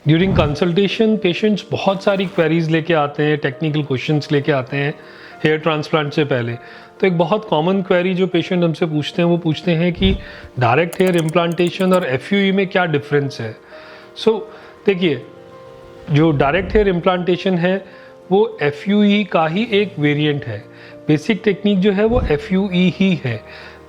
During consultation patients बहुत सारी queries लेके आते हैं, टेक्निकल क्वेश्चंस लेके आते हैं हेयर ट्रांसप्लांट से पहले। तो एक बहुत कॉमन क्वेरी जो पेशेंट हमसे पूछते हैं वो पूछते हैं कि डायरेक्ट हेयर इम्प्लांटेशन और एफयूई में क्या डिफरेंस है। देखिए, जो डायरेक्ट हेयर इम्प्लांटेशन है वो एफयूई का ही एक वेरिएंट है। बेसिक टेक्निक जो है वो एफयूई ही है।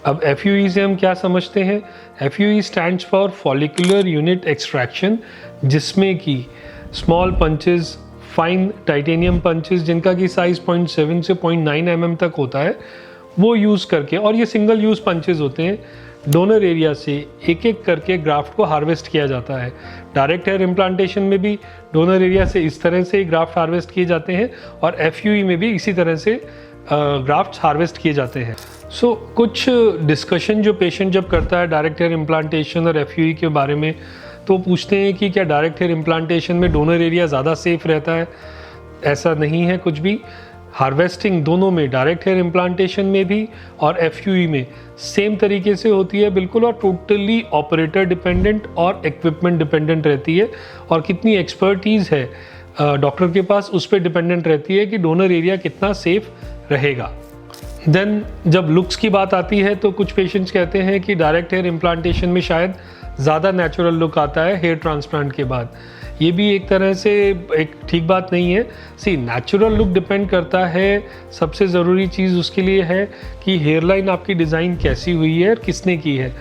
अब एफयूई से हम क्या समझते हैं? FUE stands for follicular unit extraction, जिसमें कि small punches, fine titanium punches जिनका कि साइज 0.7 से 0.9 mm तक होता है, वो यूज़ करके, और ये सिंगल यूज़ पंचेस होते हैं, डोनर एरिया से एक एक करके ग्राफ्ट को हार्वेस्ट किया जाता है। डायरेक्ट हेयर इम्प्लांटेशन में भी डोनर एरिया से इस तरह से ग्राफ्ट हार्वेस्ट किए जाते हैं और एफयूई में भी इसी तरह से ग्राफ्ट हार्वेस्ट किए जाते हैं। कुछ डिस्कशन जो पेशेंट जब करता है डायरेक्ट हेयर इम्प्लांटेशन और एफयूई के बारे में, तो पूछते हैं कि क्या डायरेक्ट हेयर इम्प्लांटेशन में डोनर एरिया ज़्यादा सेफ रहता है? ऐसा नहीं है कुछ भी। हार्वेस्टिंग दोनों में, डायरेक्ट हेयर इम्प्लांटेशन में भी और एफयूई में सेम तरीके से होती है बिल्कुल, और टोटली ऑपरेटर डिपेंडेंट और इक्विपमेंट डिपेंडेंट रहती है, और कितनी एक्सपर्टीज़ है डॉक्टर के पास उस पर डिपेंडेंट रहती है कि डोनर एरिया कितना सेफ रहेगा। देन जब लुक्स की बात आती है तो कुछ पेशेंट्स कहते हैं कि डायरेक्ट हेयर इम्प्लांटेशन में शायद ज़्यादा नेचुरल लुक आता है हेयर ट्रांसप्लांट के बाद। ये भी एक तरह से एक ठीक बात नहीं है। नेचुरल लुक डिपेंड करता है, सबसे ज़रूरी चीज़ उसके लिए है कि हेयरलाइन आपकी डिज़ाइन कैसी हुई है और किसने की है।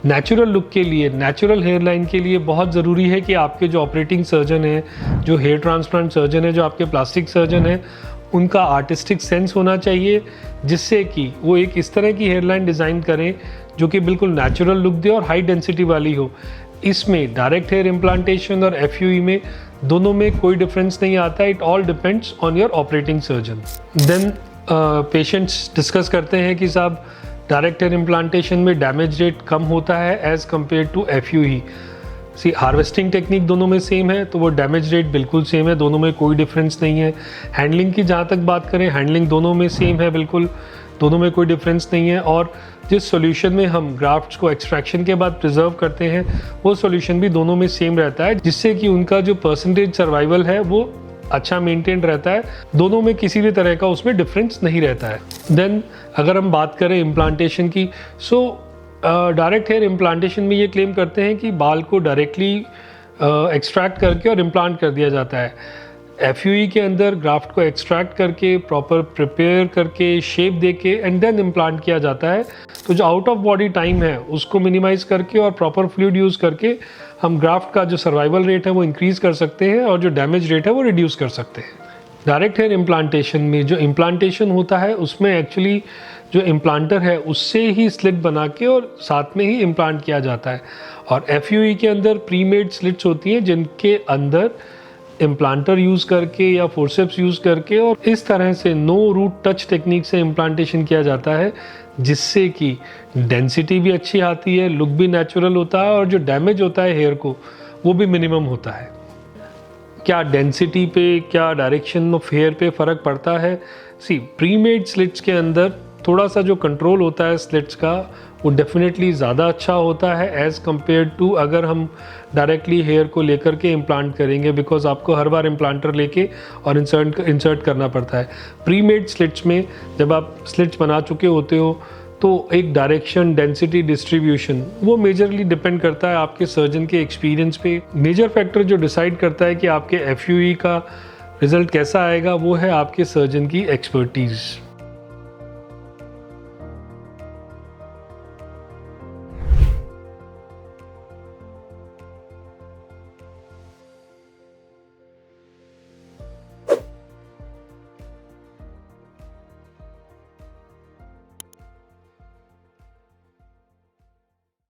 नेचुरल लुक के लिए, नेचुरल हेयरलाइन के लिए बहुत ज़रूरी है कि आपके जो ऑपरेटिंग सर्जन है, जो हेयर ट्रांसप्लांट सर्जन है, जो आपके प्लास्टिक सर्जन है, उनका आर्टिस्टिक सेंस होना चाहिए, जिससे कि वो एक इस तरह की हेयरलाइन डिज़ाइन करें जो कि बिल्कुल नेचुरल लुक दे और हाई डेंसिटी वाली हो। इसमें डायरेक्ट हेयर इम्प्लांटेशन और एफयूई में दोनों में कोई डिफरेंस नहीं आता। It all depends on your operating surgeon. Then patients discuss करते हैं कि साहब डायरेक्ट हेयर इम्प्लांटेशन में डैमेज रेट कम होता है as compared to FUE. Harvesting technique दोनों में सेम है, तो वो डैमेज रेट बिल्कुल सेम है, दोनों में कोई डिफरेंस नहीं है। हैंडलिंग की जहाँ तक बात करें, हैंडलिंग दोनों में सेम है बिल्कुल, दोनों में कोई डिफरेंस नहीं है। और जिस सॉल्यूशन में हम ग्राफ्ट्स को एक्सट्रैक्शन के बाद प्रिजर्व करते हैं, वो सॉल्यूशन भी दोनों में सेम रहता है, जिससे कि उनका जो परसेंटेज सर्वाइवल है वो अच्छा मेंटेन रहता है। दोनों में किसी भी तरह का उसमें डिफरेंस नहीं रहता है। देन अगर हम बात करें इम्प्लांटेशन की, डायरेक्ट हेयर इम्प्लांटेशन में ये क्लेम करते हैं कि बाल को डायरेक्टली एक्सट्रैक्ट करके और इम्प्लांट कर दिया जाता है। एफयूई के अंदर ग्राफ्ट को एक्सट्रैक्ट करके, प्रॉपर प्रिपेयर करके, शेप देके एंड देन इम्प्लांट किया जाता है। तो जो आउट ऑफ बॉडी टाइम है उसको मिनिमाइज़ करके और प्रॉपर फ्लूइड यूज़ करके हम ग्राफ्ट का जो सर्वाइवल रेट है वो इंक्रीज़ कर सकते हैं और जो डैमेज रेट है वो रिड्यूस कर सकते हैं। डायरेक्ट हेयर इम्प्लांटेशन में जो इम्प्लांटेशन होता है उसमें एक्चुअली जो इम्प्लांटर है उससे ही स्लिट बना के और साथ में ही इम्प्लांट किया जाता है। और एफयूई के अंदर प्री मेड स्लिट्स होती हैं जिनके अंदर इम्प्लांटर यूज़ करके या फोर्सेप्स यूज़ करके और इस तरह से नो रूट टच टेक्निक से इम्प्लांटेशन किया जाता है, जिससे कि डेंसिटी भी अच्छी आती है, लुक भी नेचुरल होता है और जो डैमेज होता है हेयर को वो भी मिनिमम होता है। क्या डेंसिटी पे, क्या डायरेक्शन ऑफ हेयर पे फ़र्क पड़ता है? प्री मेड स्लिट्स के अंदर थोड़ा सा जो कंट्रोल होता है स्लिट्स का वो डेफिनेटली ज़्यादा अच्छा होता है एज़ कम्पेयर टू अगर हम डायरेक्टली हेयर को लेकर के इम्प्लांट करेंगे, बिकॉज आपको हर बार इम्प्लांटर लेके और इंसर्ट करना पड़ता है। प्री मेड स्लिट्स में जब आप स्लिट्स बना चुके होते हो तो एक डायरेक्शन, डेंसिटी, डिस्ट्रीब्यूशन वो मेजरली डिपेंड करता है आपके सर्जन के एक्सपीरियंस पे। मेजर फैक्टर जो डिसाइड करता है कि आपके एफयूई का रिजल्ट कैसा आएगा वो है आपके सर्जन की एक्सपर्टीज़।